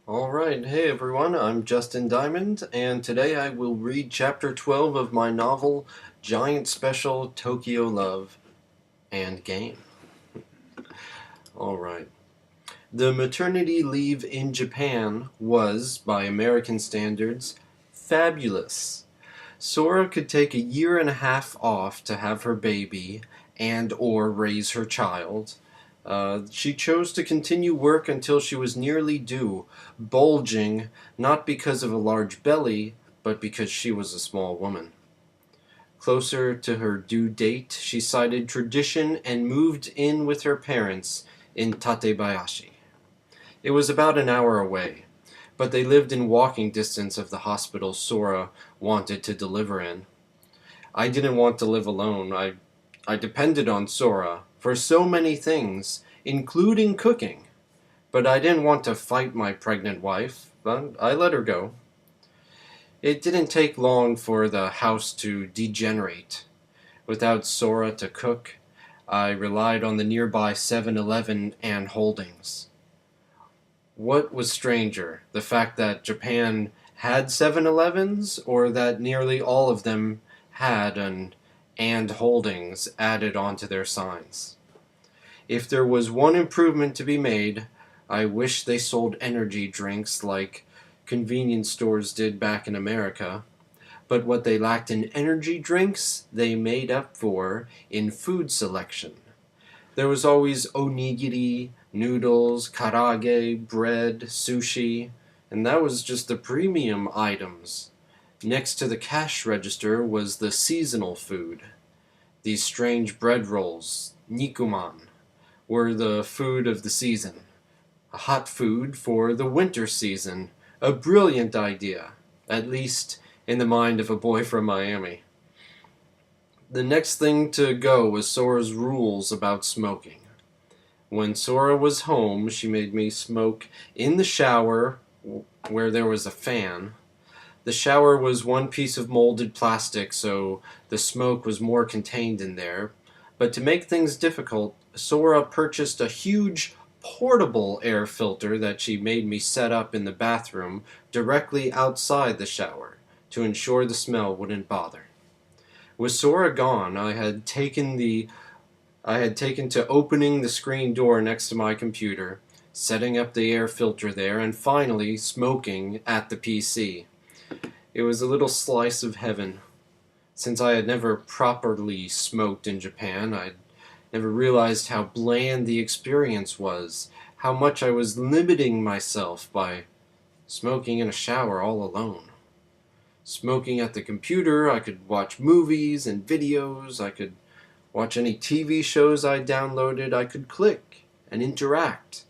Alright, hey everyone, I'm Justin Diamond, and today I will read Chapter 12 of my novel, Giant Special Tokyo Love and Game. Alright. The maternity leave in Japan was, by American standards, fabulous. Sora could take a year and a half off to have her baby and or raise her child. She chose to continue work until she was nearly due, bulging not because of a large belly, but because she was a small woman. Closer to her due date, she cited tradition and moved in with her parents in Tatebayashi. It was about an hour away, but they lived in walking distance of the hospital Sora wanted to deliver in. I didn't want to live alone. I depended on Sora for so many things, including cooking. But I didn't want to fight my pregnant wife, but I let her go. It didn't take long for the house to degenerate. Without Sora to cook, I relied on the nearby 7-Eleven and Holdings. What was stranger, the fact that Japan had 7-Elevens, or that nearly all of them had an and Holdings added onto their signs? If there was one improvement to be made, I wish they sold energy drinks like convenience stores did back in America. But what they lacked in energy drinks, they made up for in food selection. There was always onigiri, noodles, karage, bread, sushi, and that was just the premium items. Next to the cash register was the seasonal food. These strange bread rolls, nikuman, were the food of the season. A hot food for the winter season. A brilliant idea, at least in the mind of a boy from Miami. The next thing to go was Sora's rules about smoking. When Sora was home, she made me smoke in the shower where there was a fan. The shower was one piece of molded plastic, so the smoke was more contained in there. But to make things difficult, Sora purchased a huge portable air filter that she made me set up in the bathroom directly outside the shower to ensure the smell wouldn't bother. With Sora gone, I had taken to opening the screen door next to my computer, setting up the air filter there, and finally smoking at the PC. It was a little slice of heaven. Since I had never properly smoked in Japan, I'd never realized how bland the experience was, how much I was limiting myself by smoking in a shower all alone. Smoking at the computer, I could watch movies and videos, I could watch any TV shows I downloaded, I could click and interact.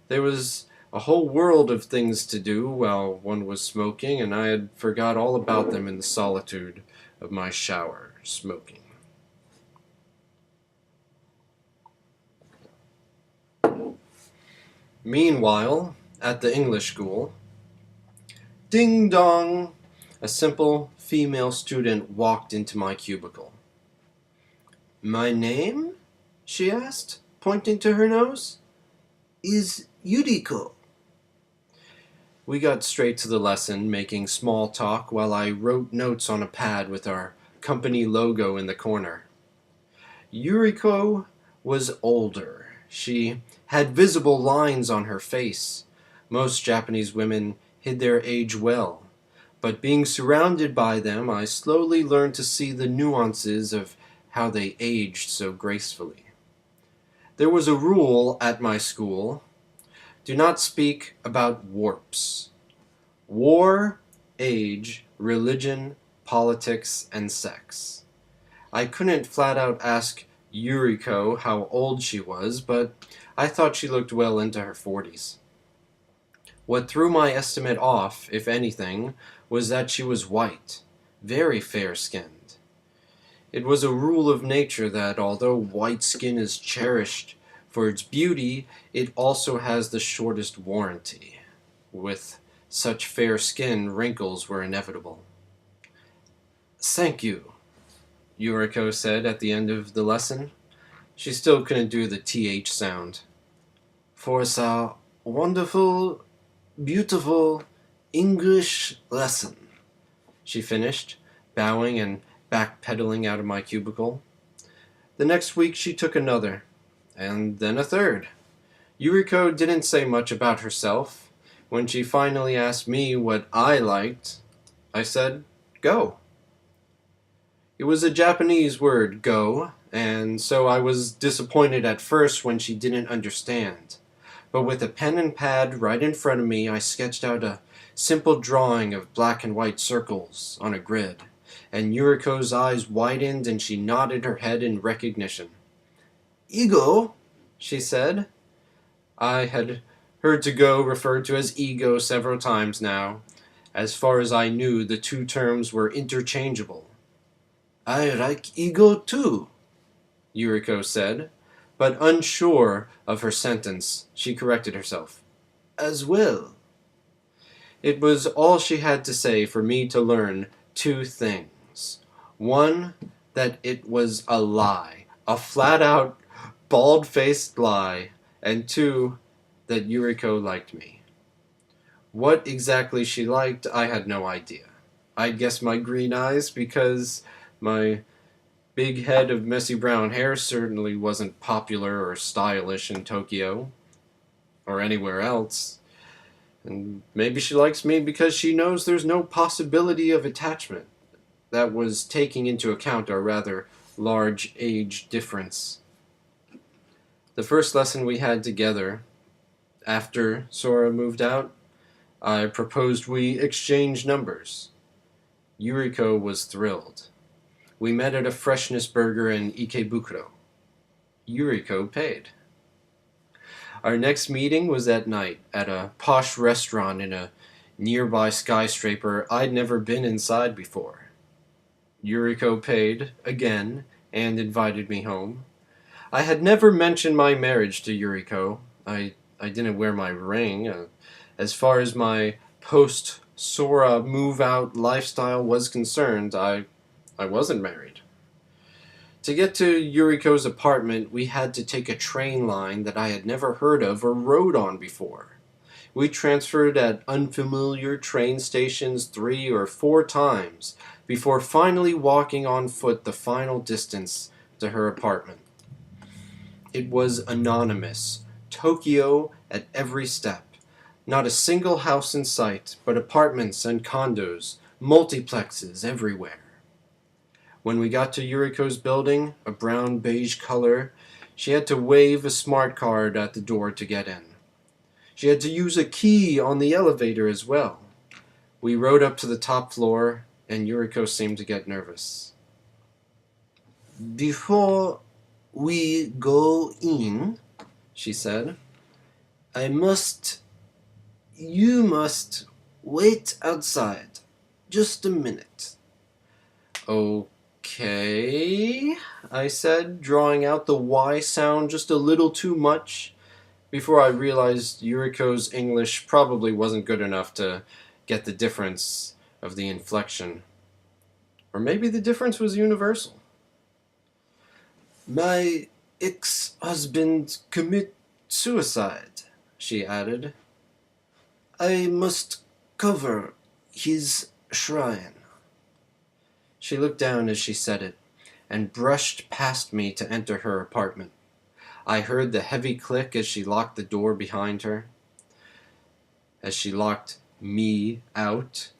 There was a whole world of things to do while one was smoking, and I had forgot all about them in the solitude of my shower, smoking. Meanwhile, at the English school, ding dong! A simple female student walked into my cubicle. "My name?" she asked, pointing to her nose. "Is Yuriko." We got straight to the lesson, making small talk while I wrote notes on a pad with our company logo in the corner. Yuriko was older. She had visible lines on her face. Most Japanese women hid their age well. But being surrounded by them, I slowly learned to see the nuances of how they aged so gracefully. There was a rule at my school: do not speak about warps. War, age, religion, politics, and sex. I couldn't flat out ask Yuriko how old she was, but I thought she looked well into her 40s. What threw my estimate off, if anything, was that she was white, very fair-skinned. It was a rule of nature that although white skin is cherished for its beauty, it also has the shortest warranty. With such fair skin, wrinkles were inevitable. "Thank you," Yuriko said at the end of the lesson. She still couldn't do the TH sound. "For a wonderful beautiful English lesson," she finished, bowing and backpedaling out of my cubicle. The next week she took another, and then a third. Yuriko didn't say much about herself. When she finally asked me what I liked, I said, "Go." It was a Japanese word, go, and so I was disappointed at first when she didn't understand. But with a pen and pad right in front of me, I sketched out a simple drawing of black and white circles on a grid, and Yuriko's eyes widened and she nodded her head in recognition. "Ego," she said. I had heard to go referred to as ego several times now. As far as I knew, the two terms were interchangeable. "I like ego too," Yuriko said, but unsure of her sentence, she corrected herself. "As well." It was all she had to say for me to learn two things. One, that it was a lie, a flat-out, bald-faced lie, and two, that Yuriko liked me. What exactly she liked, I had no idea. I guess my green eyes, because my big head of messy brown hair certainly wasn't popular or stylish in Tokyo, or anywhere else. And maybe she likes me because she knows there's no possibility of attachment. That was taking into account our rather large age difference. The first lesson we had together, after Sora moved out, I proposed we exchange numbers. Yuriko was thrilled. We met at a Freshness Burger in Ikebukuro. Yuriko paid. Our next meeting was at night at a posh restaurant in a nearby skyscraper I'd never been inside before. Yuriko paid, again, and invited me home. I had never mentioned my marriage to Yuriko. I didn't wear my ring. As far as my post-Sora move-out lifestyle was concerned, I wasn't married. To get to Yuriko's apartment, we had to take a train line that I had never heard of or rode on before. We transferred at unfamiliar train stations 3 or 4 times before finally walking on foot the final distance to her apartment. It was anonymous, Tokyo at every step. Not a single house in sight, but apartments and condos, multiplexes everywhere. When we got to Yuriko's building, a brown-beige color, she had to wave a smart card at the door to get in. She had to use a key on the elevator as well. We rode up to the top floor, and Yuriko seemed to get nervous. "Before we go in," she said, you must wait outside. Just a minute." "Okay," I said, drawing out the Y sound just a little too much, before I realized Yuriko's English probably wasn't good enough to get the difference of the inflection. Or maybe the difference was universal. "My ex-husband commit suicide," she added. "I must cover his shrine." She looked down as she said it, and brushed past me to enter her apartment. I heard the heavy click as she locked the door behind her. As she locked me out,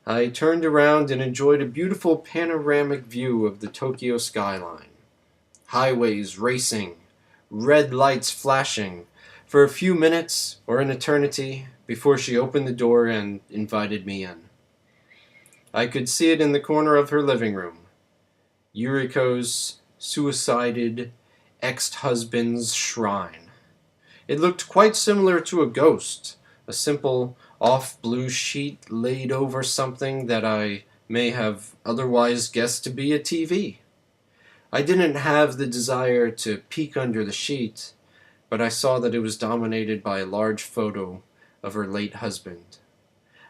I turned around and enjoyed a beautiful panoramic view of the Tokyo skyline. Highways racing, red lights flashing, for a few minutes or an eternity before she opened the door and invited me in. I could see it in the corner of her living room. Yuriko's suicided ex-husband's shrine. It looked quite similar to a ghost, a simple off-blue sheet laid over something that I may have otherwise guessed to be a TV. I didn't have the desire to peek under the sheet, but I saw that it was dominated by a large photo of her late husband.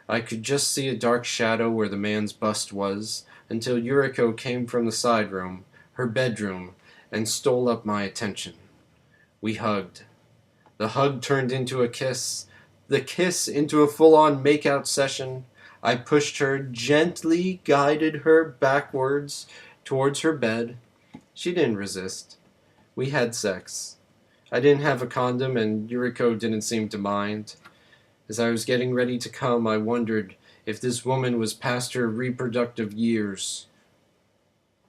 I could just see a dark shadow where the man's bust was, until Yuriko came from the side room, her bedroom, and stole up my attention. We hugged. The hug turned into a kiss, the kiss into a full-on make-out session. I pushed her, gently guided her backwards towards her bed. She didn't resist. We had sex. I didn't have a condom, and Yuriko didn't seem to mind. As I was getting ready to come, I wondered if this woman was past her reproductive years.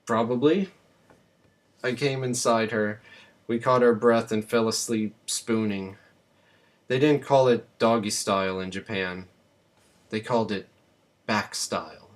Probably. I came inside her. We caught our breath and fell asleep spooning. They didn't call it doggy style in Japan. They called it back style.